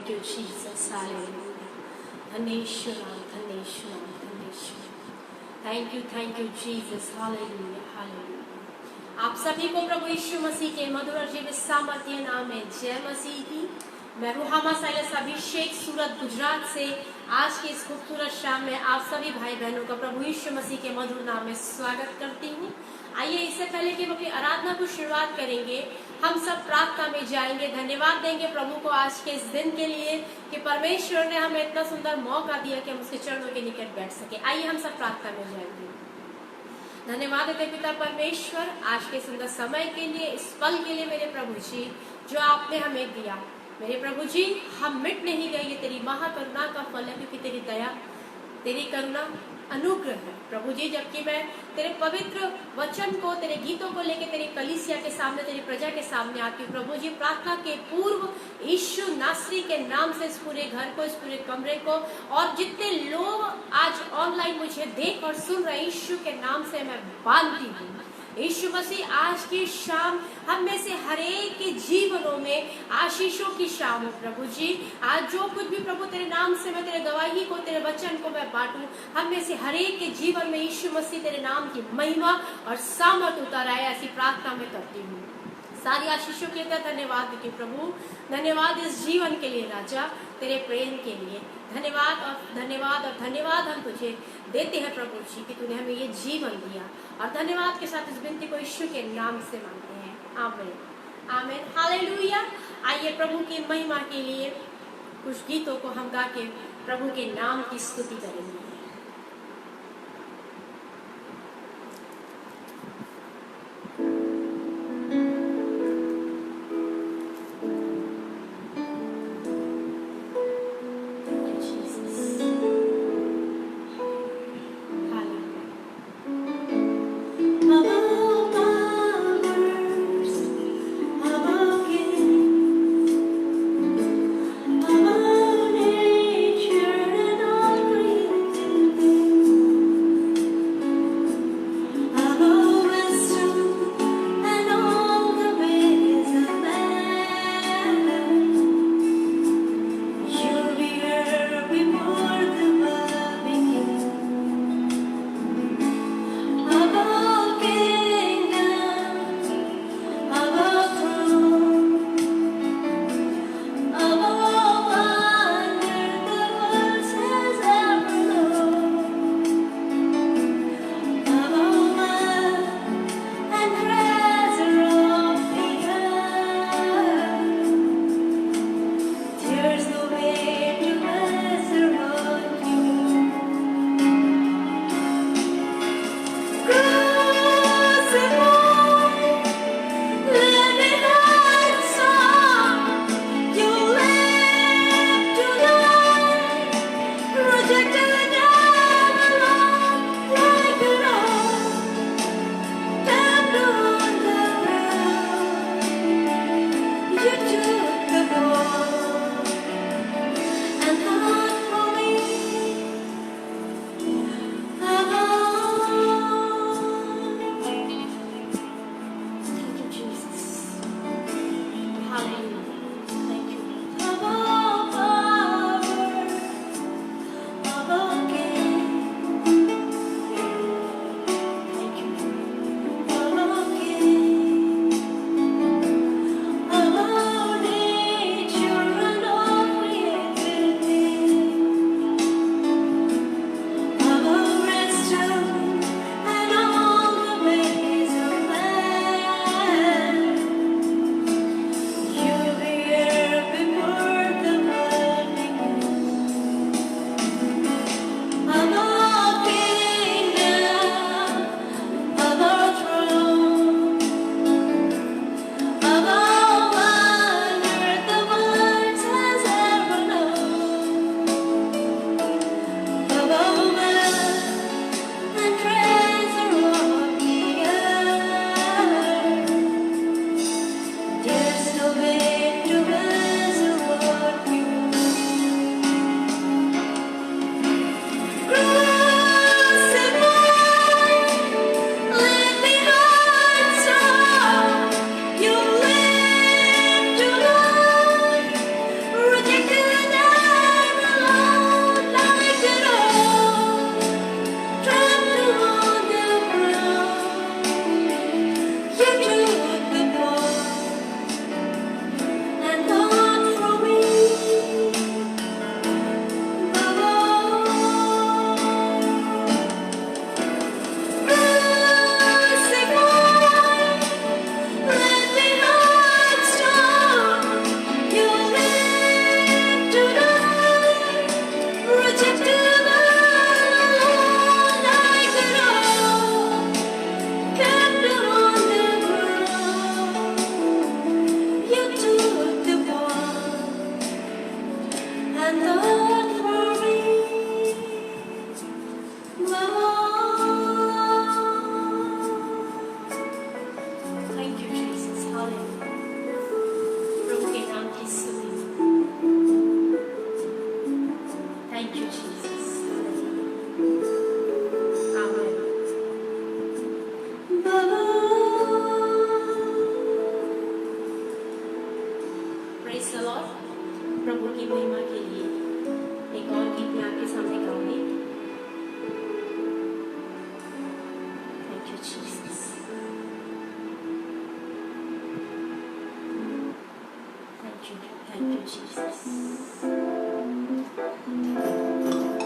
Thank you, Jesus. Hallelujah. धन्यवाद, धन्यवाद, धन्यवाद. Thank you, Jesus. Hallelujah, hallelujah. आप सभी को प्रभु यीशु मसीह के मधुर और जीवित सामर्थ्य नाम में जय मसीह की. मैं रूहामा साइलस अभिषेक सूरत गुजरात से आज की इस खूबसूरत शाम में आप सभी भाई बहनों का प्रभु यीशु मसीह के मधुर नाम में स्वागत करती हूँ. आइए इससे पहले कि हम अपनी आराधना को शुरुआत करेंगे, हम सब प्रार्थना में जाएंगे. धन्यवाद देंगे प्रभु को आज के इस दिन के लिए कि परमेश्वर ने हमें इतना सुंदर मौका दिया कि हम उसके चरणों के निकट बैठ सके. आइए हम सब प्रार्थना में जाएंगे. धन्यवाद देते पिता परमेश्वर आज के सुंदर समय के लिए, इस पल के लिए मेरे प्रभु जी जो आपने हमें दिया. मेरे प्रभु जी हम मिट नहीं गए, ये तेरी महाकरुणा का फल है, क्योंकि तेरी दया, तेरी करुणा अनुग्रह है प्रभु जी. जबकि मैं तेरे पवित्र वचन को, तेरे गीतों को लेकर तेरी कलीसिया के सामने, तेरी प्रजा के सामने आती हूँ प्रभु जी. प्रार्थना के पूर्व यीशु नासरी के नाम से इस पूरे घर को, इस पूरे कमरे को और जितने लोग आज ऑनलाइन मुझे देख और सुन रहे यीशु के नाम से मैं बांधती हूँ. यीशु मसीह आज की शाम हम में से हर एक के जीवनों में आशीषों की शाम हो प्रभु जी. आज जो कुछ भी प्रभु तेरे नाम से मैं तेरे गवाही को, तेरे वचन को मैं बांटूं, हम में से हर एक के जीवन में यीशु मसीह तेरे नाम की महिमा और सामर्थ उतर आए, ऐसी प्रार्थना में करती हूँ. सारी आशीषों के लिए धन्यवाद देती हूँ प्रभु. धन्यवाद इस जीवन के लिए राजा, तेरे प्रेम के लिए. धन्यवाद और धन्यवाद और धन्यवाद हम तुझे देते हैं प्रभु जी कि तूने हमें ये जीवन दिया. और धन्यवाद के साथ इस विनती को यीशु के नाम से मांगते हैं. आमीन, आमीन, हालेलुया. आइए प्रभु की महिमा के लिए कुछ गीतों को हम गा के प्रभु के नाम की स्तुति करेंगे. Above nature and all creation. and the glory. Thank you, Jesus. Hallelujah. प्रभु के नाम की स्तुति। Thank you, Jesus. Amen. Praise the Lord. प्रभु की महिमा के लिए एक और गीत मैं आपके सामने गाऊंगी। Thank you, Jesus. Thank you, Jesus.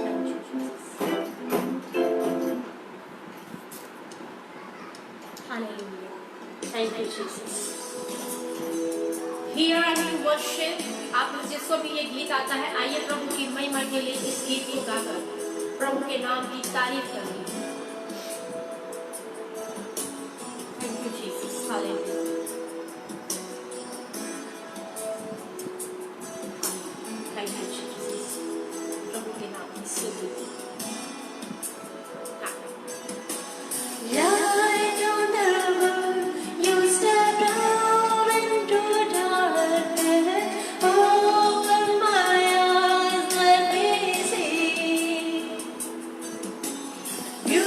Thank you, Jesus. Hallelujah. Thank you, Jesus. Here I will worship. आप में जिसको भी ये गीत आता है, आइए प्रभु की महिमा के लिए इस गीत को गाकर प्रभु के नाम की तारीफ करें। Thank you, Jesus. Hallelujah. Thank you, Jesus. प्रभु के नाम की स्तुति। Light on the road, you step down into darkness. Open my eyes, let me see. You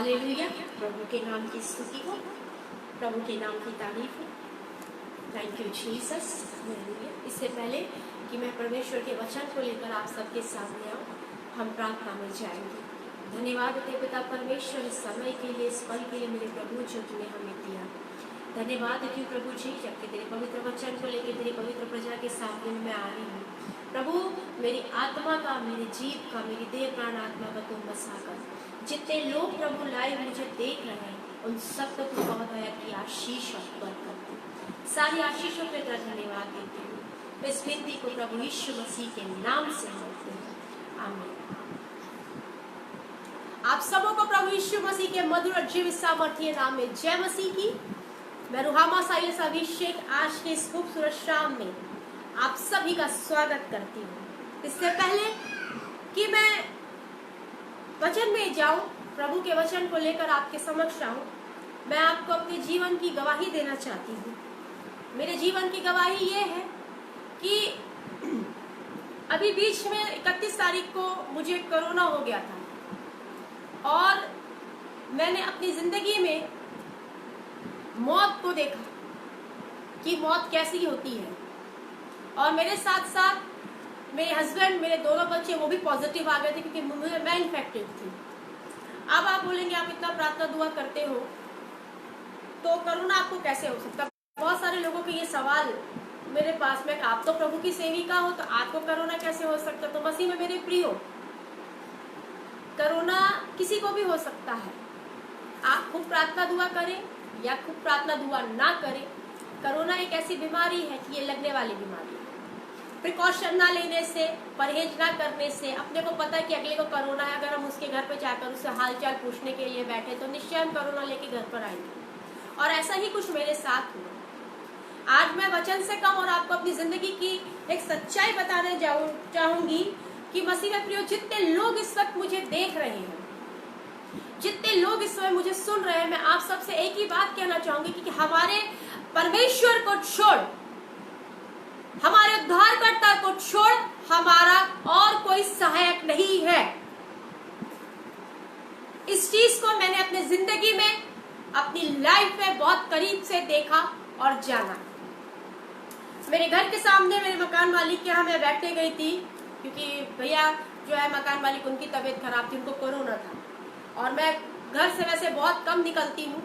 hallelujah, प्रभु के नाम की स्तुति हो, प्रभु के नाम की तारीफ हो। Thank you Jesus. हालेलुया। इससे पहले कि मैं परमेश्वर के वचन को लेकर आप सबके सामने आऊँ, हम प्रार्थना में जाएंगे। धन्यवाद देते पिता परमेश्वर इस समय के लिए, इस पल के लिए मेरे प्रभु जो तुमने हमें दिया। धन्यवाद देती हूँ प्रभु जी, जबकि तेरे पवित्र वचन को लेकर तेरी पवित्र प्रजा के सामने मैं आ रही हूँ। प्रभु मेरी आत्मा का, मेरी जीव का, मेरी देह प्राण आत्मा का तुम बसाकर जितने लोग प्रभु लाइव मुझे देख रहे हैं उन सब को तू बहुत दया की आशीष और बरकत दे। सारी आशीषों पे तेरा धन्यवाद देती हूँ। मैं इस विनती को प्रभु यीशु मसीह के नाम से मांगती हूँ, आमीन। आप सबों को प्रभु यीशु मसीह के मधुर और जीवित सामर्थ्य नाम में जय मसीह की। मैं रुहामा साइलेस अभिषेक आज के इस खूबसूरत शाम में आप सभी का स्वागत करती हूँ। इससे पहले कि मैं वचन में जाऊं, प्रभु के वचन को लेकर आपके समक्ष आऊं, मैं आपको अपने जीवन की गवाही देना चाहती हूँ। मेरे जीवन की गवाही ये है कि अभी बीच में 31 तारीख को मुझे कोरोना हो गया था और मैंने अपनी जिंदगी में मौत को देखा कि मौत कैसी होती है। और मेरे साथ साथ मेरे हस्बैंड, मेरे दोनों बच्चे वो भी पॉजिटिव आ गए थे क्योंकि मैं इन्फेक्टेड थी। अब आप बोलेंगे आप इतना प्रार्थना दुआ करते हो तो कोरोना आपको कैसे हो सकता? बहुत सारे लोगों के ये सवाल मेरे पास में, आप तो प्रभु की सेविका हो तो आपको कोरोना कैसे हो सकता? तो मसीह में मेरे प्रिय हो, कोरोना किसी को भी हो सकता है। आप खूब प्रार्थना दुआ करें या खूब प्रार्थना दुआ ना करें, कोरोना एक ऐसी बीमारी है कि ये लगने वाली बीमारी है। प्रिकॉशन ना लेने से, परहेज ना करने से, अपने को पता है कि अगले को कोरोना है, अगर हम उसके घर पे जाकर उससे हालचाल पूछने के लिए बैठे तो निश्चय हम कोरोना लेके घर पर आएंगे। और ऐसा ही कुछ मेरे साथ हुआ। आज मैं वचन से कम और आपको अपनी जिंदगी की एक सच्चाई बताने चाहूंगी कि मसीह में प्रियो, जितने लोग इस वक्त मुझे देख रहे हैं, जितने लोग इस समय मुझे सुन रहे हैं, मैं आप सबसे एक ही बात कहना चाहूंगी कि हमारे परमेश्वर को छोड़, हमारे उद्धारकर्ता को छोड़ हमारा और कोई सहायक नहीं है। इस चीज को मैंने अपनी जिंदगी में, अपनी लाइफ में बहुत करीब से देखा और जाना। मेरे घर के सामने मेरे मकान मालिक के यहाँ मैं बैठने गई थी क्योंकि भैया जो है मकान मालिक, उनकी तबीयत खराब थी, उनको कोरोना था और मैं घर से वैसे बहुत कम निकलती हूँ।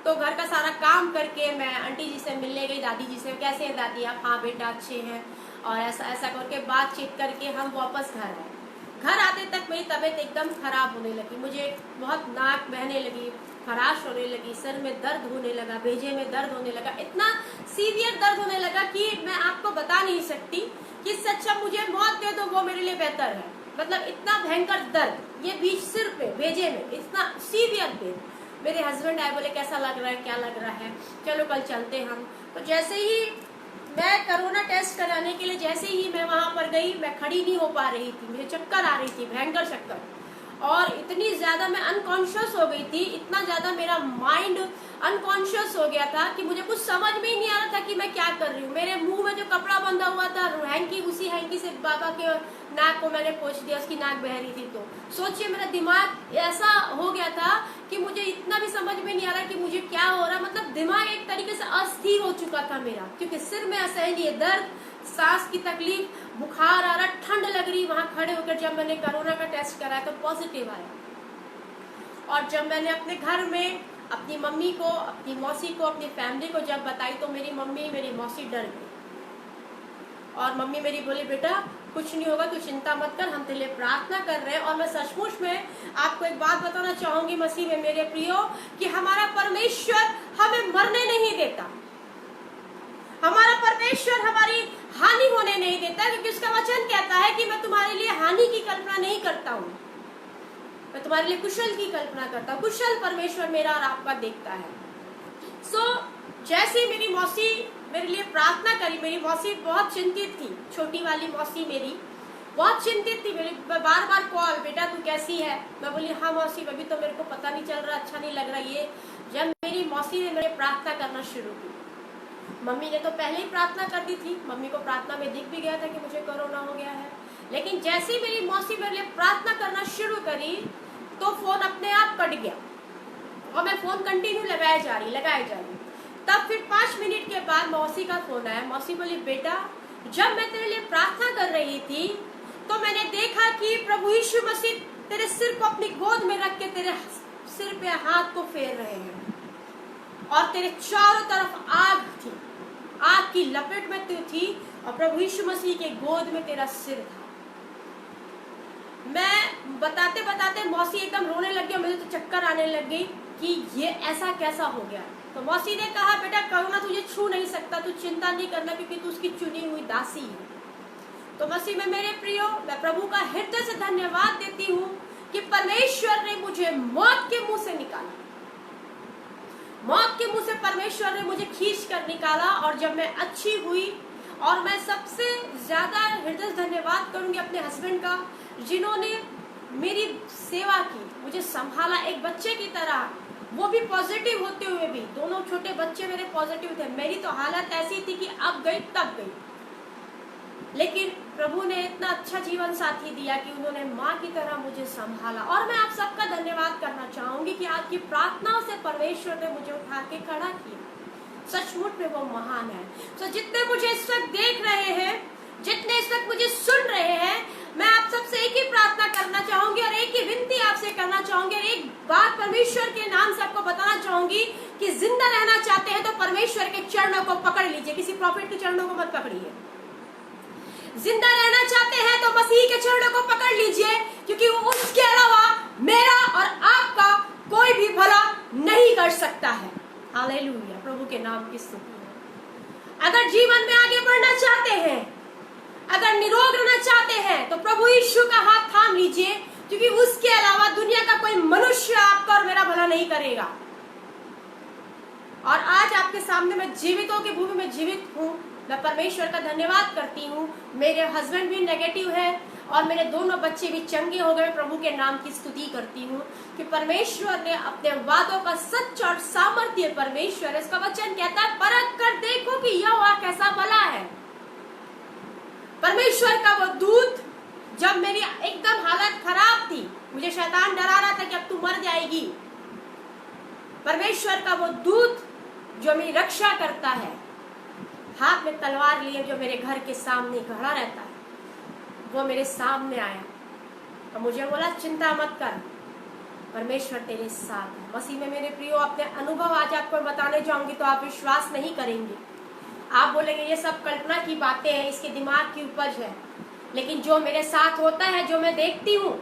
तो घर का सारा काम करके मैं आंटी जी से मिलने गई, दादी जी से, कैसे हैं दादी आप? हाँ बेटा अच्छे हैं। और ऐसा ऐसा करके बातचीत करके हम वापस घर आए। घर आते तक मेरी तबीयत एकदम खराब होने लगी, मुझे बहुत नाक बहने लगी, खराश होने लगी, सर में दर्द होने लगा, भेजे में दर्द होने लगा, इतना सीवियर दर्द होने लगा कि मैं आपको बता नहीं सकती कि सच्चा मुझे मौत दे दो वो मेरे लिए बेहतर है। मतलब इतना भयंकर दर्द, ये बीच सिर पे, भेजे में, इतना सीवियर पेन। मेरे हस्बैंड आए, बोले कैसा लग रहा है, क्या लग रहा है, चलो कल चलते हम। तो जैसे ही मैं कोरोना टेस्ट कराने के लिए जैसे ही मैं वहां पर गई, मैं खड़ी नहीं हो पा रही थी, मुझे चक्कर आ रही थी, भयंकर चक्कर, और इतनी ज्यादा मैं अनकॉन्शियस हो गई थी, इतना ज्यादा मेरा माइंड अनकॉन्शियस हो गया था कि मुझे कुछ समझ में ही नहीं आ रहा था कि मैं क्या कर रही हूँ। मेरे मुंह में जो कपड़ा बंधा हुआ था हैंकी, उसी हैंकी से बाबा के नाक को मैंने पोंछ दिया, उसकी नाक बह रही थी। तो सोचिए मेरा दिमाग ऐसा हो गया था कि मुझे इतना भी समझ में नहीं आ रहा कि मुझे क्या हो रहा है। मतलब दिमाग एक तरीके से अस्थिर हो चुका था मेरा, क्योंकि सिर में असहनीय दर्द, सांस की तकलीफ, बुखार आ रहा, ठंड लग रही। वहां खड़े होकर जब मैंने कोरोना का टेस्ट कराया तो पॉजिटिव आया। और जब मैंने अपने घर में अपनी मम्मी को, अपनी मौसी को, अपनी फैमिली को जब बताई तो मेरी मम्मी, मेरी मौसी डर गई। और मम्मी मेरी बोली बेटा कुछ नहीं होगा, तू चिंता मत कर, हम तेरे लिए प्रार्थना कर रहे हैं। और मैं सचमुच में आपको एक बात बताना चाहूंगी मसीह में मेरे प्रियो, कि हमारा परमेश्वर हमें मरने नहीं देता, हमारा परमेश्वर हमारी हानि होने नहीं देता, क्योंकि उसका वचन कहता है कि मैं तुम्हारे लिए हानि की कल्पना नहीं करता हूँ, मैं तुम्हारे लिए कुशल की कल्पना करता हूँ। कुशल परमेश्वर मेरा और आपका देखता है। जैसे मेरी मौसी मेरे लिए प्रार्थना करी, मेरी मौसी बहुत चिंतित थी, छोटी वाली मौसी मेरी बहुत चिंतित थी। मेरी बार बार कॉल, बेटा तू कैसी है? मैं बोली हाँ मौसी, अभी तो मेरे को पता नहीं चल रहा, अच्छा नहीं लग रहा। ये जब मेरी मौसी ने मेरे प्रार्थना करना शुरू की, मम्मी ने तो पहले ही प्रार्थना कर दी थी, मम्मी को प्रार्थना में दिख भी गया था कि मुझे कोरोना हो गया है। लेकिन जैसे ही मेरी मौसी मेरे लिए प्रार्थना करना शुरू करी तो फोन अपने आप कट गया। और मैं फोन कंटिन्यू लगाए जा रही। तब फिर 5 मिनट के बाद मौसी का फोन आया। मौसी बोली, बेटा जब मैं तेरे लिए प्रार्थना कर रही थी तो मैंने देखा कि प्रभु यीशु मसीह तेरे सिर को अपनी गोद में रख के तेरे सिर पे हाथ को फेर रहे हैं और तेरे चारों तरफ आग थी, आग की लपेट में तू थी और प्रभु यीशु मसीह के गोद में तेरा सिर था। मैं बताते बताते मौसी एकदम रोने लग गई, मुझे तो चक्कर आने लग गई कि ये ऐसा कैसा हो गया। तो मौसी ने कहा, बेटा करुणा तुझे छू नहीं सकता, तू चिंता नहीं करना क्योंकि तू उसकी चुनी हुई दासी है। तो मसीह में मेरे प्रियो, मैं प्रभु का हृदय से धन्यवाद देती हूँ कि परमेश्वर ने मुझे मौत के मुंह से निकाला। मौत के मुंह से परमेश्वर ने मुझे खींच कर निकाला और जब मैं अच्छी हुई, और मैं सबसे ज्यादा हृदय धन्यवाद करूंगी अपने हस्बैंड का, जिन्होंने मेरी सेवा की, मुझे संभाला एक बच्चे की तरह, वो भी पॉजिटिव होते हुए भी। दोनों छोटे बच्चे मेरे पॉजिटिव थे। मेरी तो हालत ऐसी थी कि अब गई तब गई, लेकिन प्रभु ने इतना अच्छा जीवन साथी दिया कि उन्होंने माँ की तरह मुझे संभाला। और मैं आप सबका धन्यवाद करना चाहूंगी कि आपकी प्रार्थनाओं से परमेश्वर ने मुझे उठा के खड़ा किया। सचमुच में वो महान है। तो जितने मुझे इस वक्त देख रहे हैं, जितने इस वक्त मुझे सुन रहे हैं, मैं आप सबसे एक ही प्रार्थना करना चाहूंगी और एक ही विनती आपसे करना चाहूंगी और एक बात परमेश्वर के नाम से आपको बताना चाहूंगी कि जिंदा रहना चाहते हैं तो परमेश्वर के चरणों को पकड़ लीजिए, किसी प्रॉफिट के चरणों को मत पकड़िए। जिंदा रहना चाहते हैं तो मसीह के चरणों को पकड़ लीजिए, क्योंकि वो उसके अलावा मेरा और आपका कोई भी भला नहीं कर सकता है। हालेलुया, प्रभु के नाम की स्तुति। अगर जीवन में आगे बढ़ना चाहते हैं, अगर निरोग रहना चाहते हैं तो प्रभु यीशु का हाथ थाम लीजिए, क्योंकि उसके अलावा दुनिया का कोई मनुष्य आपका और मेरा भला नहीं करेगा। और आज आपके सामने मैं जीवितों की भूमि में जीवित हूँ। मैं परमेश्वर का धन्यवाद करती हूँ। मेरे हस्बैंड भी नेगेटिव है और मेरे दोनों बच्चे भी चंगे हो गए। प्रभु के नाम की स्तुति करती हूँ कि परमेश्वर ने अपने वादों का सच और सामर्थ्य, परमेश्वर इसका वचन कहता है, परख कर देखो कि यहोवा कैसा भला है। परमेश्वर का वो दूत, जब मेरी एकदम हालत खराब थी, मुझे शैतान डरा रहा था कि अब तू मर जाएगी, परमेश्वर का वो दूत जो मेरी रक्षा करता है, हाथ में तलवार लिए, जो मेरे घर के सामने खड़ा रहता है, वो मेरे सामने आया और मुझे बोला, चिंता मत कर, परमेश्वर तेरे साथ है। मसीह में मेरे प्रियो, अपने अनुभव आज आपको बताने जाऊंगी तो आप विश्वास नहीं करेंगे। आप बोलेंगे ये सब कल्पना की बातें हैं, इसके दिमाग की उपज है। लेकिन जो मेरे साथ होता है, जो मैं देखती हूँ,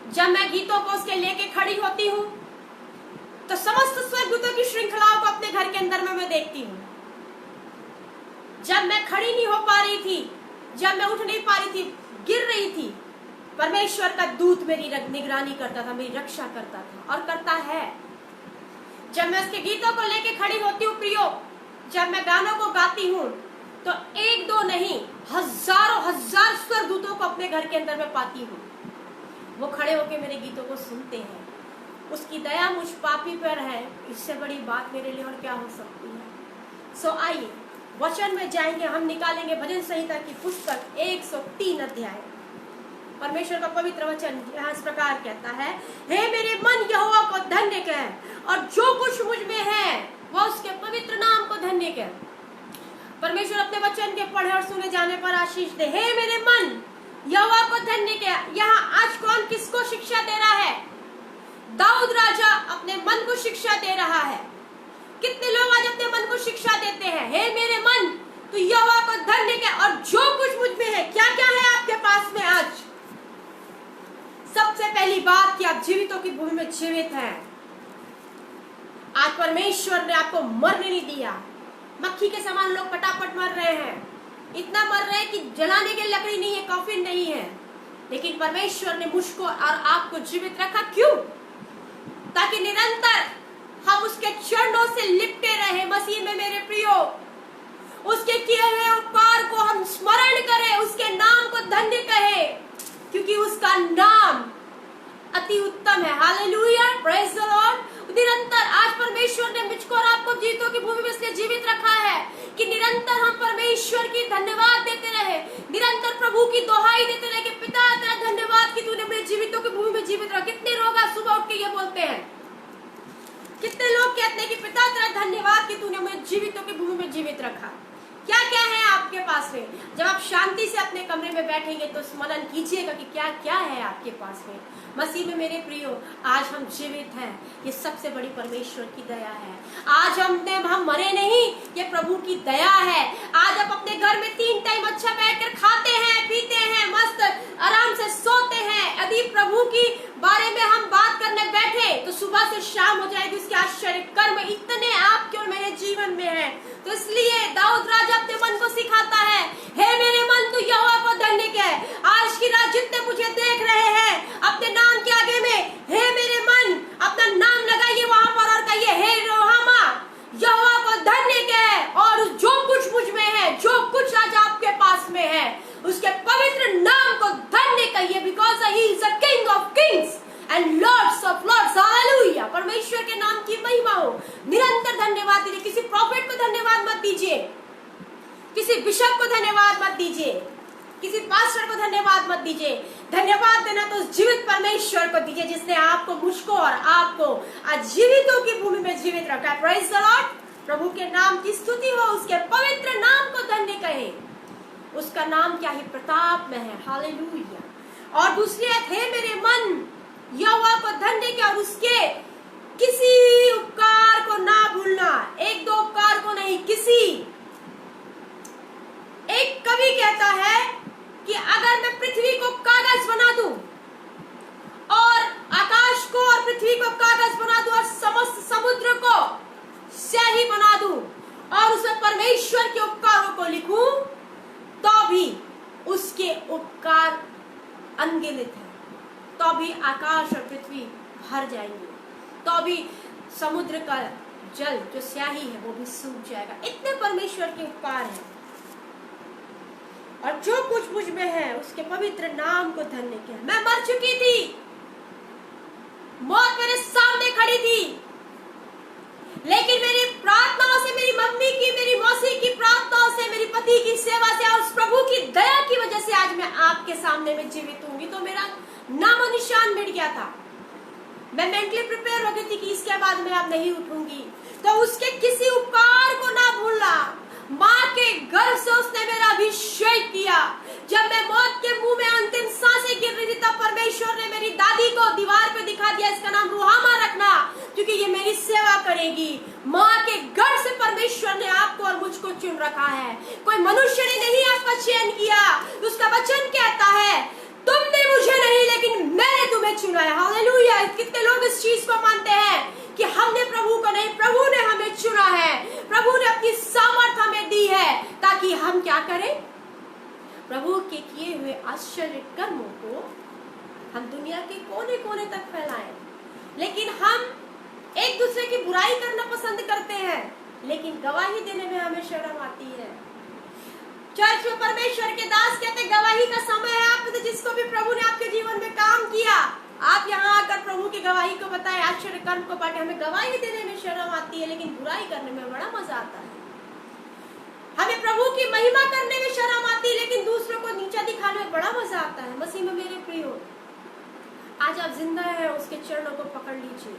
जब मैं गीतों को उसके लेके खड़ी होती हूँ तो समस्त स्वर्गदूतों की श्रृंखलाओं को अपने घर के अंदर में मैं देखती हूँ। जब मैं खड़ी नहीं हो पा रही थी, जब मैं उठ नहीं पा रही थी, गिर रही थी, परमेश्वर का दूत मेरी निगरानी करता था, मेरी रक्षा करता था और करता है। जब मैं उसके गीतों को लेके खड़ी होती हूँ प्रियो, जब मैं गानों को गाती हूँ तो एक दो नहीं, हजारों हजार स्वर्गदूतों को अपने घर के अंदर में पाती हूँ। वो खड़े होके मेरे गीतों को सुनते हैं। उसकी दया मुझ पापी पर है, इससे बड़ी बात मेरे लिए और क्या हो सकती है। सो आइए वचन में जाएंगे, हम निकालेंगे भजन संहिता की पुस्तक 103 अध्याय। परमेश्वर का पवित्र वचन यहाँ इस प्रकार कहता है, हे मेरे मन यहोवा को धन्य कह और जो कुछ मुझ में है वह उसके पवित्र नाम को धन्य कह। परमेश्वर अपने वचन के पढ़े और सुने जाने पर आशीष दे। हे मेरे मन यहोवा को धन्य कह। यहाँ आज कौन किसको शिक्षा दे रहा है? दाऊद राजा अपने मन को शिक्षा दे रहा है। कितने लोग आज अपने मन को शिक्षा देते हैं? हे मेरे मन तो यहोवा को धन्य कह और जो कुछ मुझ में है। क्या क्या है आपके पास में आज? सबसे पहली बात कि आप जीवितों की भूमि में जीवित हैं। आज परमेश्वर ने आपको मरने नहीं दिया। मक्खी के समान लोग पटापट मर रहे हैं, इतना मर रहे हैं कि जलाने की लकड़ी नहीं है, कॉफिन नहीं है, लेकिन परमेश्वर ने मुझको और आपको जीवित रखा। क्यों? ताकि निरंतर हम उसके चरणों से लिपटे रहे। मसीह में मेरे प्रियो, उसके किए हुए उपकार को हम स्मरण करें, उसके नाम को धन्य कहें, क्योंकि उसका नाम अति उत्तम है। Hallelujah, praise the Lord. निरंतर आज परमेश्वर ने मुझको और आपको जीवितों की भूमि में इसलिए जीवित रखा है कि निरंतर हम परमेश्वर की धन्यवाद देते रहे, निरंतर प्रभु की दोहाई देते रहे कि पिता तेरा धन्यवाद कि तूने मुझे जीवितों की भूमि में जीवित रखा। कितने लोग आज सुबह उठ के ये बोलते हैं, धन्यवाद कि तूने मुझे जीवितों की भूमि में जीवित रखा। क्या क्या है आपके पास में? जब आप शांति से अपने कमरे में बैठेंगे तो स्मरण कीजिएगा कि क्या क्या है आपके पास में। मसीह में मेरे प्रियो, आज हम जीवित हैं, ये सबसे बड़ी परमेश्वर की दया है। आज हम मरे नहीं, ये प्रभु की दया है। आज आप अपने घर में 3 टाइम अच्छा बैठकर खाते हैं, पीते हैं, मस्त आराम से सोते हैं। यदि प्रभु की बारे में हम बात करने बैठे तो सुबह से शाम हो जाएगी। उसके आश्चर्य कर्म इतने आपके और मेरे जीवन में है। तो इसलिए दाऊद राजा अपने मन को सिखाता है, हे मेरे मन तू यहोवा को धन्य कह। आज की रात जितने मुझे देख रहे हैं अपने नाम के आगे में, हे मेरे मन, अपना नाम लगाइए वहां पर और कहिए, हे रोहामा, यहोवा को धन्य कह। और जो कुछ मुझ में है, जो कुछ आज आपके पास में है, उसके पवित्र नाम को धन्य कहिए, because he is the king of kings and lords of lords. Hallelujah. परमेश्वर के नाम की महिमा हो। निरंतर धन्यवाद दीजिए। किसी प्रॉफिट को धन्यवाद मत दीजिए, किसी बिशप को धन्यवाद मत दीजिए, किसी पास्टर को धन्यवाद मत दीजिए। धन्यवाद देना तो उस जीवित परमेश्वर को दीजिए जिसने आपको, मुझको और आपको आज जीवितों की भूमि में जीवित रखा है। Praise the Lord. प्रभु के नाम की स्तुति हो। उसके पवित्र नाम को धन्य कहे। उसका नाम क्या ही प्रताप में है। हालेलुया। और दूसरी है, हे मेरे मन, यहोवा को धन्य कह और उसके किसी उपकार को ना भूलना। 1-2 उपकार को नहीं, किसी। एक कवि कहता है कि अगर मैं पृथ्वी को कागज बना दूं और आकाश को और पृथ्वी को कागज बना दूं और समस्त समुद्र को स्याही बना दूं और उसमें परमेश्वर के उपकारों को लिखूं, तो भी उसके उपकार अनगिनत है। तो भी आकाश और पृथ्वी भर जाएंगे, तो भी समुद्र का जल जो स्याही है वो भी सूख जाएगा। इतने परमेश्वर के उपकार हैं। और जो कुछ मुझ में है उसके पवित्र नाम को धन्य किया। मैं मर चुकी थी, मौत मेरे सामने खड़ी थी, लेकिन मेरी प्रार्थनाओं से, मेरी मम्मी की, मेरी मौसी की प्रार्थनाओं से, मेरी पति की सेवा से और उस प्रभु की दया की वजह से आज मैं आपके सामने में जीवित हूँ। तो मेरा नामो निशान मिट गया था। मैं मेंटली प्रिपेयर हो गई थी कि इसके बाद मैं अब नहीं उठूंगी। तो उसके किसी उपकार को ना भूलना। माँ के गर्भ से उसने मेरा अभिषेक किया। जब मैं मौत के मुंह में अंतिम सांसें गिर रही थी तब परमेश्वर ने मेरी दादी को दीवार पे दिखा दिया, इसका नाम रुहामा रखना, क्योंकि ये मेरी सेवा करेगी। माँ के गर्भ से परमेश्वर ने आपको और मुझको चुन रखा है। कोई मनुष्य ने नहीं आपका चयन किया। उसका वचन कहता है, तुमने मुझे नहीं लेकिन मैंने तुम्हें चुना है। हालेलुया। कितने लोग इस चीज को मानते हैं कि हमने प्रभु को नहीं, प्रभु ने हमें चुना है। प्रभु ने अपनी सामर्थ हमें दी है ताकि हम क्या करें, प्रभु के किए हुए आश्चर्य कर्मों को हम दुनिया के कोने कोने तक फैलाएं। लेकिन हम एक दूसरे की बुराई करना पसंद करते हैं, लेकिन गवाही देने में हमें शर्म आती है। चर्च में परमेश्वर के दास कहते हैं, गवाही का समय है। आप तो जिसको भी प्रभु ने आपके जीवन में काम किया, आप यहाँ आकर प्रभु की गवाही को बताएं, आश्चर्य कर्म को बांटे। हमें गवाही देने में शर्म आती है, लेकिन बुराई करने में बड़ा मजा आता है। हमें प्रभु की महिमा करने में शर्म आती है, लेकिन दूसरों को नीचा दिखाने में बड़ा मजा आता है। मसीह में मेरे प्रियो, आज आप जिंदा है, उसके चरणों को पकड़ लीजिए।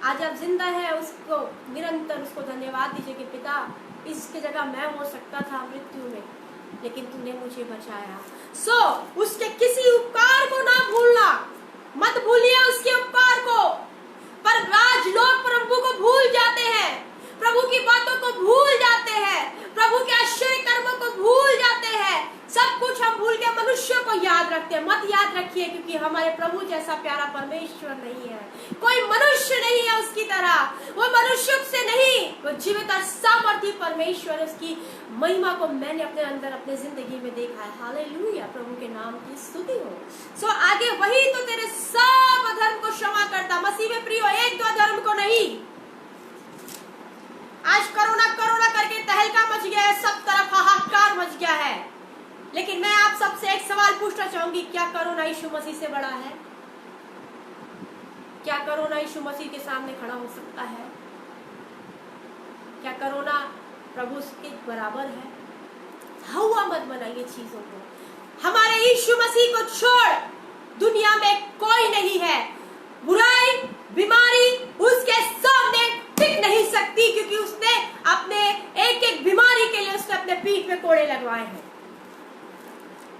आज आप जिंदा है, उसको निरंतर उसको धन्यवाद दीजिए कि पिता, इसकी जगह मैं हो सकता था मृत्यु में, लेकिन तूने मुझे बचाया। उसके किसी उपकार को ना भूलना। मत भूलिए उसके उपकार को। पर आज लोग प्रभु को भूल जाते हैं, प्रभु की बातों को भूल जाते हैं, प्रभु के आश्चर्य कर्मों को भूल जाते हैं। सब कुछ हम भूल के मनुष्यों को याद रखते हैं। मत याद रखिए, क्योंकि हमारे प्रभु जैसा प्यारा परमेश्वर नहीं है। कोई मनुष्य नहीं है उसकी तरह। वो मनुष्य से नहीं, वो जीवित और सामर्थी परमेश्वर है। उसकी महिमा को मैंने अपने अंदर, अपने जिंदगी में देखा है। हालेलुया। प्रभु के नाम की स्तुति हो। आगे वही तो तेरे सब अधर्म को क्षमा करता। मसीह में प्रियो, 1-2 अधर्म को नहीं। आज कोरोना करके तहलका मच गया है, सब तरफ हाहाकार मच गया है। लेकिन मैं आप सबसे एक सवाल पूछना चाहूंगी, क्या कोरोना यीशु मसीह से बड़ा है? क्या कोरोना यीशु मसीह के सामने खड़ा हो सकता है? क्या कोरोना प्रभु के बराबर है? हवा मत बनाइए चीजों को। हमारे यीशु मसीह को छोड़ दुनिया में कोई नहीं है। बुराई, बीमारी उसके सामने टिक नहीं सकती दवाएं हैं।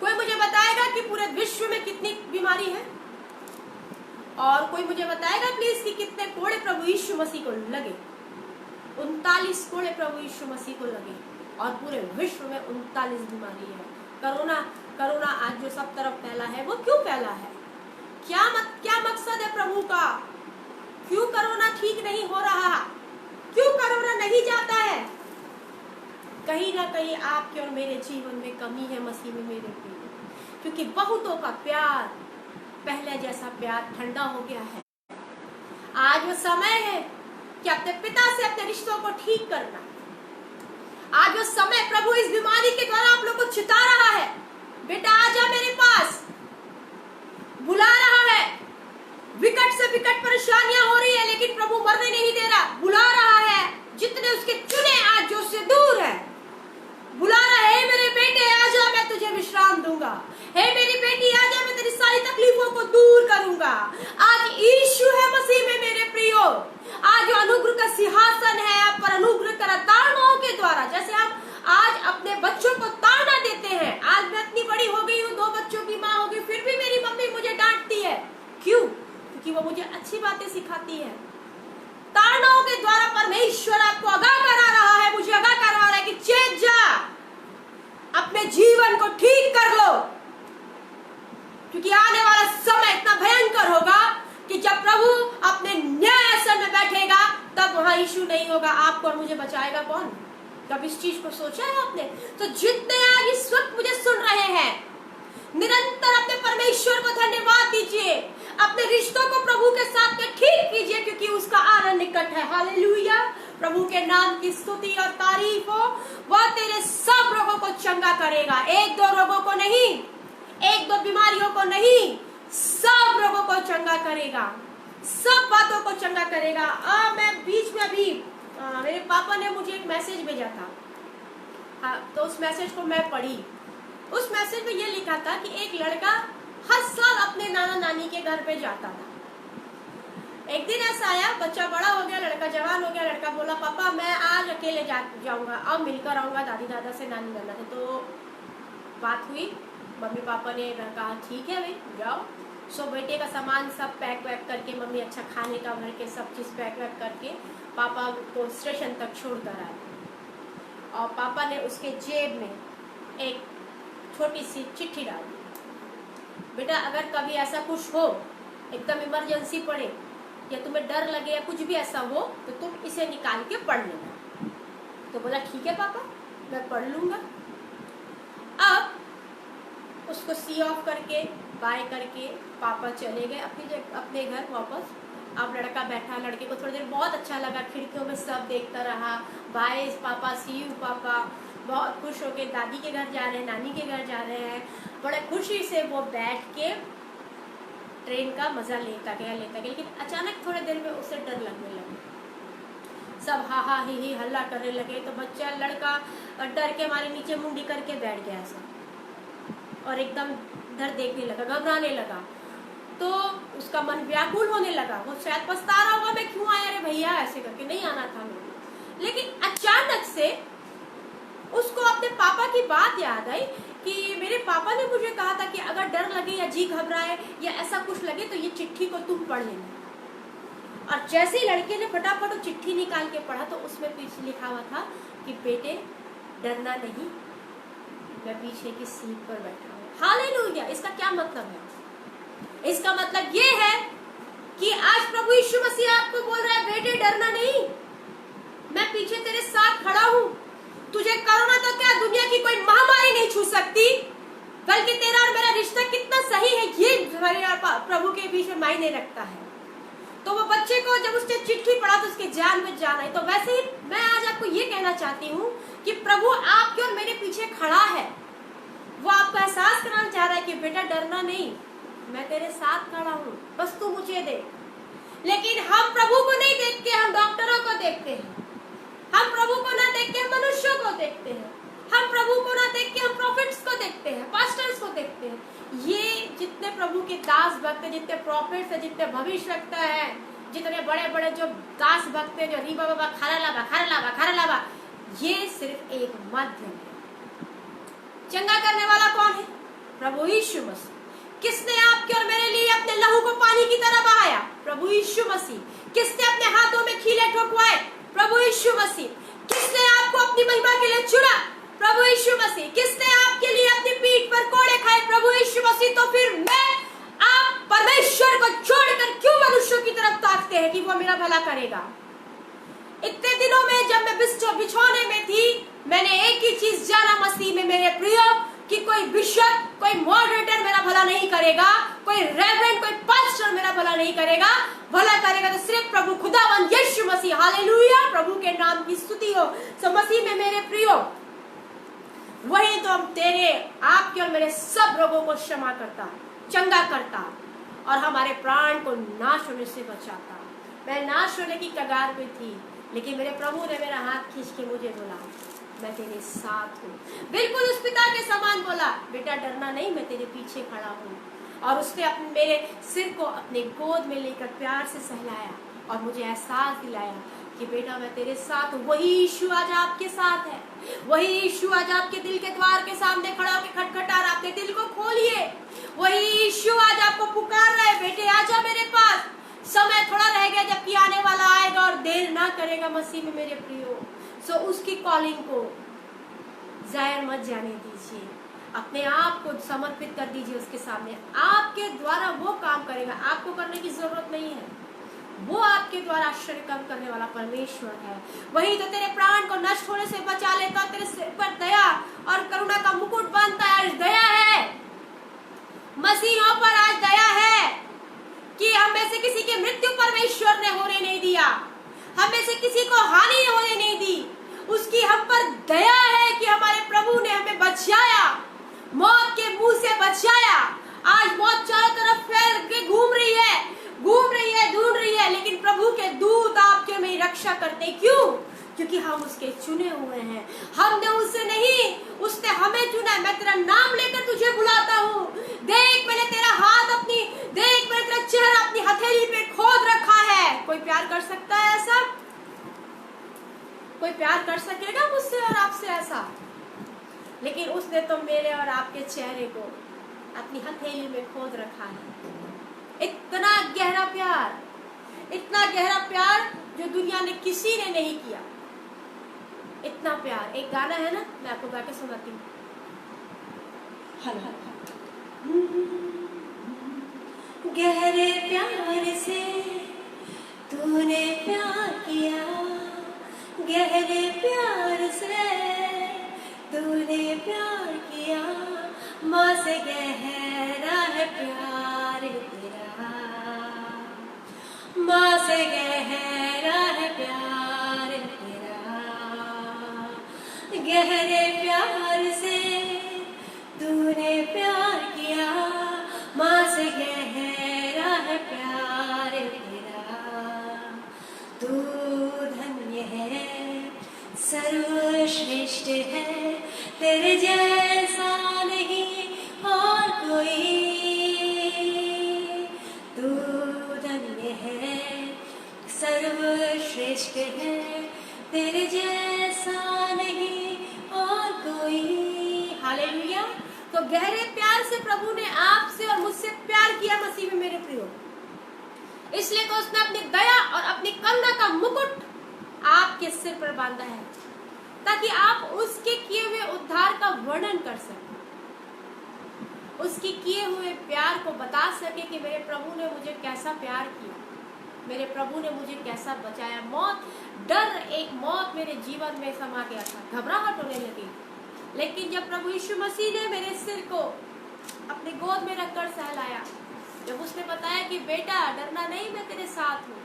कोई मुझे बताएगा कि पूरे विश्व में कितनी बीमारी है? और कोई मुझे बताएगा प्लीज कि कितने कोड़े प्रभु यीशु मसीह को लगे? 39 कोड़े प्रभु यीशु मसीह को लगे और पूरे विश्व में 39 बीमारी है। कोरोना आज जो सब तरफ फैला है, वो क्यों फैला है? क्या मकसद है प्रभु का? क्यों कोरोना ठीक नहीं हो रहा? क्यों कोरोना नहीं जाता है? कहीं ना कहीं आपके और मेरे जीवन में कमी है मसीह में मेरे प्रिय, क्योंकि बहुतों का प्यार पहले जैसा प्यार ठंडा हो गया है। आज वो समय है कि अपने पिता से अपने रिश्तों को ठीक करना। आज वो समय प्रभु इस बीमारी के द्वारा आप लोग को चिता रहा है, बेटा आजा मेरे पास, बुला रहा है। विकट से विकट परेशानियां हो रही है, लेकिन प्रभु मरने नहीं दे रहा, बुला रहा है। जितने उसके चुने आज जो उससे दूर है, बुला रहा है, मेरे बेटे आजा मैं तुझे विश्राम दूंगा, हे मेरी बेटी आजा मैं तेरी सारी तकलीफों को दूर करूंगा। आज यीशु है मसीह में मेरे प्रियो। आज जो अनुग्रह का सिंहासन है आप पर अनुग्रह करा ताड़नाओं के द्वारा, जैसे हम आज अपने बच्चों को ताड़ना देते हैं। आज मैं इतनी बड़ी हो गई हूँ, 2 बच्चों की माँ हो गई, फिर भी मेरी मम्मी मुझे डांटती है। क्यों? क्योंकि वो मुझे अच्छी बातें सिखाती है। ताड़नाओं के द्वारा परमेश्वर आपको आगाह करा रहा है, मुझे आगाह करा रहा है कि चेत जा, अपने जीवन को ठीक कर लो, क्योंकि आने वाला समय इतना भयंकर होगा कि जब प्रभु अपने न्यायासन में बैठेगा तब वहां यीशु नहीं होगा। आपको और मुझे बचाएगा कौन? कब इस चीज को सोचा है आपने? तो जितने आज इस वक्त मुझे सुन रहे हैं, निरंतर अपने परमेश्वर को धन्यवाद दीजिए, अपने रिश्तों को प्रभु के साथ में ठीक कीजिए, क्योंकि उसका आनंद निकट है। हालेलुया, प्रभु के नाम की स्तुति और तारीफ हो। वह तेरे सब रोगों को चंगा करेगा, 1-2 रोगों को नहीं, 1-2 बीमारियों को नहीं, सब रोगों को चंगा करेगा, सब बातों को चंगा करेगा। मैं बीच में अभी मेरे पापा ने मुझे एक मैसेज भेजा था, तो उस मैसेज को मैं पढ़ी। उस मैसेज में ये लिखा था कि एक लड़का हर साल अपने नाना नानी के घर पे जाता था। एक दिन ऐसा आया, बच्चा बड़ा हो गया, लड़का जवान हो गया। लड़का बोला पापा मैं आज अकेले जाऊंगा, अब मिलकर आऊंगा दादी दादा से, नानी नाना से। तो बात हुई, मम्मी पापा ने कहा ठीक है भाई जाओ। सो बेटे का सामान सब पैक वैक करके, मम्मी अच्छा खाने का भर के सब चीज़ पैक वैक करके पापा को स्टेशन तक छोड़ कर आए। और पापा ने उसके जेब में एक छोटी सी चिट्ठी डाल दी, बेटा अगर कभी ऐसा कुछ हो, एकदम इमरजेंसी पड़े या तुम्हें डर लगे या कुछ भी ऐसा हो, तो तुम इसे निकाल के पढ़ लेना। तो बोला ठीक है पापा मैं पढ़ लूँगा। अब उसको सी ऑफ करके बाय करके पापा चले गए अपने घर वापस। अब लड़का बैठा, लड़के को थोड़ी देर बहुत अच्छा लगा, खिड़कियों में सब देखता रहा, बाय पापा सी यू पापा। बहुत खुश होके दादी के घर जा रहे हैं, नानी के घर जा रहे हैं, बड़े खुशी से वो बैठ के ट्रेन का मजा लेता गया। लेकिन अचानक थोड़े देर में उसे डर लगने लगा, सब हा हा ही हल्ला करने लगे। तो बच्चा लड़का डर के मारे नीचे मुंडी करके बैठ गया ऐसा, और एकदम डर देखने लगा, घबराने लगा। तो उसका मन व्याकुल होने लगा, वो शायद पछता रहा होगा मैं क्यों आया रे भैया, ऐसे करके नहीं आना था मुझे। लेकिन अचानक से उसको अपने पापा की बात याद आई कि मेरे पापा ने मुझे कहा था कि अगर डर लगे या जी घबराए या ऐसा कुछ लगे तो ये चिट्ठी को तुम पढ़ लेना। और जैसे ही लड़के ने फटाफट वो चिट्ठी निकाल के पढ़ा तो उसमें पीछे लिखा हुआ था कि बेटे डरना नहीं, मैं पीछे की सीट पर बैठा हूँ। हालेलुया। इसका क्या मतलब है? इसका मतलब ये है कि आज प्रभु यीशु मसीह आपको बोल रहा है बेटे डरना नहीं, मैं पीछे तेरे साथ खड़ा हूँ। तुझे कोरोना तो क्या दुनिया की कोई महामारी नहीं छू सकती, बल्कि तेरा और मेरा रिश्ता कितना सही है ये प्रभु के बीच में मायने रखता है। तो वो बच्चे को जब उसने चिट्ठी पढ़ा तो उसके जान में जान आई। तो वैसे ही मैं आज आपको ये कहना चाहती हूँ कि प्रभु आपके और मेरे पीछे खड़ा है। वो आपको एहसास कराना चाह रहा है कि बेटा डरना नहीं, मैं तेरे साथ खड़ा हूँ, बस तू मुझे दे। लेकिन हम प्रभु को नहीं देखते, हम डॉक्टरों को देखते हैं। हम प्रभु को ना देख के हम मनुष्यों को देखते हैं। हम प्रभु को ना देख के हम प्रॉफिट्स को देखते हैं, पास्टर्स को देखते हैं। ये जितने प्रभु के दास भक्त, जितने प्रॉफिट्स है, जितने भविष्यवक्ता है, जितने बड़े बड़े जो दास भक्त है, जो रीबा बाबा खारा लावा, ये सिर्फ एक माध्यम है। चंगा करने वाला कौन है? प्रभु यीशु मसीह। किसने आपके और मेरे लिए अपने लहू को पानी की तरह बहाया? प्रभु यीशु मसीह। किसने अपने हाथों में खीले ठोकवाए? प्रभु यीशु मसीह। किसने आपको अपनी महिमा के लिए चुना? प्रभु यीशु मसीह। किसने आपके लिए अपनी पीठ पर कोड़े खाए? प्रभु यीशु मसीह। तो फिर मैं आप परमेश्वर को छोड़कर क्यों मनुष्यों की तरफ ताकते हैं कि वो मेरा भला करेगा? इतने दिनों में जब मैं बिछौने में थी, मैंने एक ही चीज जाना मसीह में मेरे प्रिय, कि कोई बिशप, कोई मॉडरेटर मेरा भला नहीं करेगा, कोई रेवरेंड, कोई पास्टर मेरा भला नहीं करेगा। भला करेगा तो सिर्फ प्रभु खुदावन यीशु मसीह। हालेलुया, प्रभु के नाम की स्तुति हो। सो मसीह में मेरे प्रियो, वही तो हम तेरे, आपके और मेरे सब रोगों को क्षमा करता, चंगा करता और हमारे प्राण को नाश होने से बचाता। मैं नाश होने की कगार पे थी, लेकिन मेरे प्रभु ने मेरा हाथ खींच के मुझे बोला, मैं तेरे साथ हूँ। बिल्कुल उस पिता के समान बोला, बेटा डरना नहीं, मैं तेरे पीछे खड़ा हूँ। और उसने अपने मेरे सिर को अपने गोद में लेकर प्यार से सहलाया और मुझे एहसास दिलाया कि बेटा मैं तेरे साथ हूँ। वही यीशु आज आपके साथ है। वही यीशु आज आपके दिल के द्वार के सामने खड़ा होकर खटखटा रहा। अपने दिल को खोलिए। वही यीशु आज आपको पुकार रहा है, बेटे आजा मेरे पास। समय थोड़ा रह गया जबकि आने वाला आएगा और देर ना करेगा मसीह में मेरे प्रियो। सो उसकी कॉलिंग को जाहिर मत जाने दीजिए। अपने आप को समर्पित कर दीजिए उसके सामने। आपके द्वारा वो काम करेगा, आपको करने की जरूरत नहीं है। वो आपके द्वारा आश्चर्य काम करने वाला परमेश्वर है। वही तो तेरे प्राण को नष्ट होने से बचा लेता, तेरे सिर पर दया और करुणा का मुकुट बांधता है। आज दया है, मसीहों पर आज दया है कि हम में से किसी की मृत्यु परमेश्वर ने होने नहीं दिया, हम में से किसी को हानि होने नहीं दी। उसकी हम पर दया है कि हमारे प्रभु ने हमें बचाया, मौत के मुंह से बचाया। आज मौत चारों तरफ फैल के घूम रही है, ढूंढ रही है, लेकिन प्रभु के दूत आपके में रक्षा करते। क्यों? क्योंकि हम उसके चुने हुए हैं। हमने उसे नहीं, उसने हमें चुना। मैं तेरा नाम लेकर तुझे बुलाता हूँ। देख मैंने तेरा हाथ देख मैंने तेरा चेहरा अपनी हथेली पे खोद रखा है। कोई प्यार कर सकता है ऐसा? कोई प्यार कर सकेगा मुझसे और आपसे ऐसा? लेकिन उसने तो मेरे और आपके चेहरे को अपनी हथेली में खोद रखा है। इतना गहरा प्यार, इतना गहरा प्यार जो दुनिया ने किसी ने नहीं किया। इतना प्यार। एक गाना है ना, मैं आपको गा के सुनाती हूँ। गहरे प्यार से तूने प्यार किया, गहरे प्यार से तूने प्यार किया। माँ से गहरा है प्यार तेरा, माँ से गहरा है प्यार तेरा। गहरे प्यार से तूने प्यार किया, माँ से गहरा है प्यार तेरा। तू धन्य है, सर्वश्रेष्ठ है, तेरे जैसा नहीं और कोई। तू धन्य है, सर्वश्रेष्ठ है, तेरे जैसा नहीं और कोई। हालेलुया। तो गहरे प्यार से प्रभु ने आपसे और मुझसे प्यार किया मसीह में मेरे प्रियो। इसलिए तो उसने अपनी दया और अपनी करुणा का मुकुट आपके सिर पर बांधा है, ताकि आप उसके किए हुए उद्धार का वर्णन कर सकें, उसके किए हुए प्यार को बता सके कि मेरे प्रभु ने मुझे कैसा प्यार किया, मेरे प्रभु ने मुझे कैसा बचाया। मौत, डर, एक मौत मेरे जीवन में समा गया था, घबराहट होने लगी। लेकिन जब प्रभु यीशु मसीह ने मेरे सिर को अपने गोद में रखकर सहलाया, जब उसने बताया कि बेटा डरना नहीं, मैं तेरे साथ हूँ।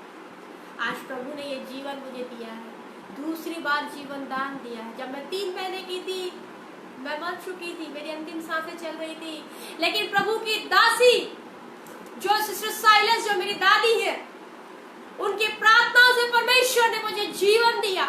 आज प्रभु ने ये जीवन मुझे दिया है, दूसरी बार जीवन दान दिया है। जब मैं 3 महीने की थी, मैं मर चुकी थी, मेरी अंतिम सांसें चल रही थी, लेकिन प्रभु की दासी जो सिस्टर साइलेंस, जो मेरी दादी है, उनकी प्रार्थनाओं से परमेश्वर ने मुझे जीवन दिया।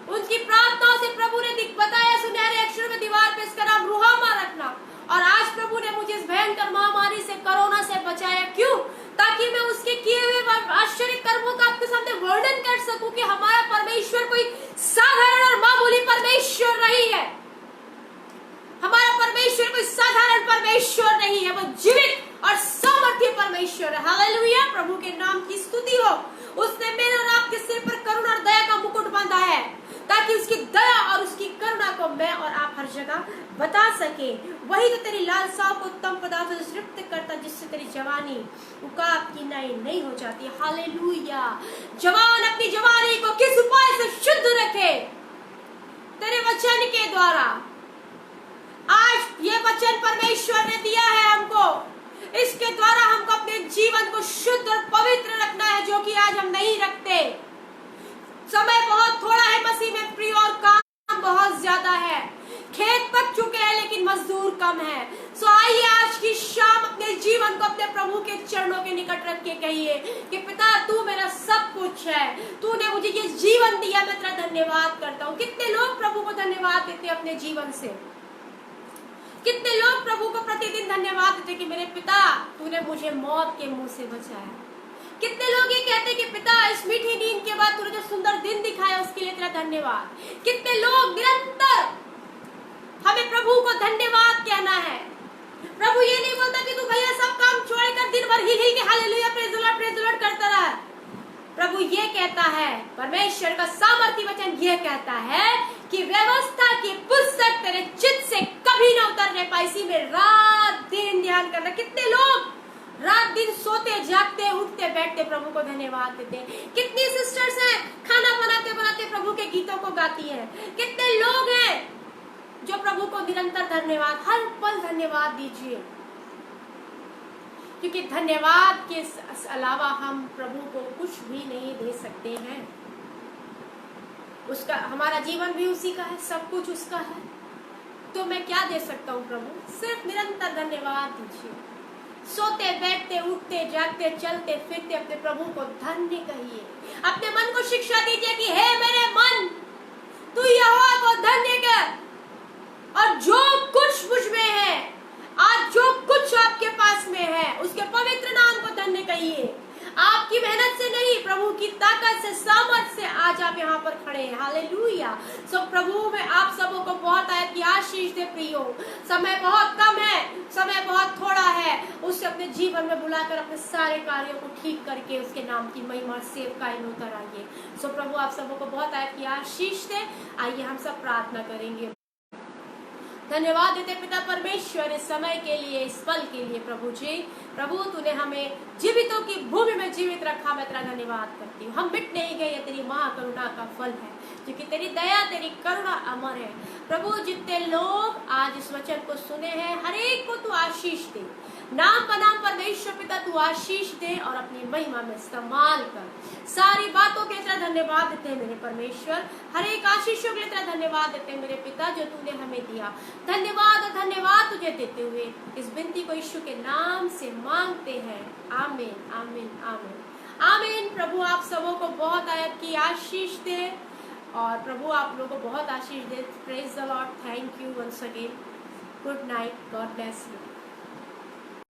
उनकी प्रार्थनाओं से प्रभु ने बताया सुनहरे अक्षर में दीवार पे इसका नाम रुहामा रखना। और आज प्रभु ने मुझे इस भयंकर महामारी से, कोरोना से बचाया। क्यों? ताकि मैं उसके किए हुए आश्चर्य कर्मों का आपके सामने वर्णन कर सकूं कि हमारा परमेश्वर कोई साधारण और मामूली परमेश्वर नहीं है। परमेश्वर नहीं है, वो जीवित और सामर्थ्य परमेश्वर है। हालेलुया, प्रभु के नाम की स्तुति हो। उसने मेरे और आपके सिर पर करुणा और दया का मुकुट बांधा है, ताकि उसकी दया और उसकी करुणा को मैं और आप हर जगह बता सके। वही तो तेरी लालसाओं को उत्तम पदार्थों से तृप्त करता, जिससे तेरी जवानी उकाब की नहीं हो जाती। हालेलुया, जवान अपनी जवानी को किस उपाय से शुद्ध रखे? तेरे वचन के द्वारा। आज ये वचन परमेश्वर ने दिया है हमको, इसके द्वारा हमको अपने जीवन को शुद्ध और पवित्र रखना है, जो कि आज हम नहीं रखते। समय बहुत थोड़ा है मसीह में प्रिय, और काम बहुत ज्यादा है। खेत पक चुके हैं लेकिन मजदूर कम है। सो आइए आज की शाम अपने जीवन को अपने प्रभु के चरणों के निकट रख के कहिए कि पिता, तू मेरा सब कुछ है, तूने मुझे ये जीवन दिया, मैं तेरा धन्यवाद करता हूँ। कितने लोग प्रभु को धन्यवाद देते हैं अपने जीवन से? कितने लोग प्रभु को प्रतिदिन धन्यवाद देते कि मेरे पिता, तूने मुझे मौत के मुंह से बचाया। कितने लोग ये कहते कि पिता, इस मीठी नींद के बाद तूने जो सुंदर दिन दिखाया उसके लिए तेरा धन्यवाद। कितने लोग निरंतर हमें प्रभु को धन्यवाद कहना है। प्रभु ये नहीं बोलता कि तू भैया सब काम छोड़कर दिन भर हिल हिल के हालेलुया प्रेज़ द लॉर्ड करता रहा। प्रभु ये कहता है, परमेश्वर का सामर्थ्य वचन ये कहता है कि व्यवस्था की पुस्तक तेरे चित्त से कभी ना उतरने पाए, इसी में रात दिन ध्यान करना। कितने लोग रात दिन सोते जागते उठते बैठते प्रभु को धन्यवाद देते हैं। कितनी सिस्टर्स हैं खाना बनाते बनाते प्रभु के गीतों को गाती हैं। कितने लोग हैं जो प्रभु को निरंतर धन्यवाद, हर पल धन्यवाद दीजिए, क्योंकि धन्यवाद के अलावा हम प्रभु को कुछ भी नहीं दे सकते हैं। उसका, हमारा जीवन भी उसी का है, सब कुछ उसका है, तो मैं क्या दे सकता हूँ प्रभु? सिर्फ निरंतर धन्यवाद दीजिए। सोते बैठते उठते जागते चलते फिरते अपने प्रभु को धन्य कहिए। अपने मन को शिक्षा दीजिए कि हे मेरे मन, तू यहोवा को धन्य कर, और जो कुछ मुझ में है, आज जो कुछ आपके पास में है, उसके पवित्र नाम को धन्य कहिए। आपकी मेहनत से नहीं, प्रभु की ताकत से, सामर्थ से आज आप यहाँ पर खड़े हैं। हालेलुया। सो प्रभु में आप सबों को बहुत आयत की आशीष दे प्रियो। समय बहुत कम है, समय बहुत थोड़ा है, उसे अपने जीवन में बुलाकर अपने सारे कार्यों को ठीक करके उसके नाम की महिमा सेवकाई में उतर आइए। सो प्रभु आप सबों को बहुत आयत की आशीष दे। आइए हम सब प्रार्थना करेंगे। धन्यवाद देते पिता परमेश्वर इस समय के लिए, इस पल के लिए। प्रभु जी, प्रभु तूने हमें जीवितों की भूमि में जीवित रखा, मैं तेरा धन्यवाद करती हूँ। हम मिट नहीं गए, तेरी महाकरुणा का फल है, क्योंकि तेरी दया तेरी करुणा अमर है। प्रभु जितने लोग आज इस वचन को सुने हैं, हर एक को तू आशीष दे। नाम बनाम परमेश्वर पिता तू आशीष दे और अपनी महिमा में इस्तेमाल कर। सारी बातों के लिए तेरा धन्यवाद देते हैं मेरे परमेश्वर, हर एक आशीषों के लिए तेरा धन्यवाद देते हैं मेरे पिता, जो तूने हमें दिया। धन्यवाद और धन्यवाद तुझे देते हुए इस विनती को यीशु के नाम से मांगते हैं। आमीन, आमीन, आमीन, आमीन। प्रभु आप सबों को बहुत आयत की आशीष दे, और प्रभु आप लोगों को बहुत आशीष दे। Praise the lord. Thank you once again. Good night. God bless you.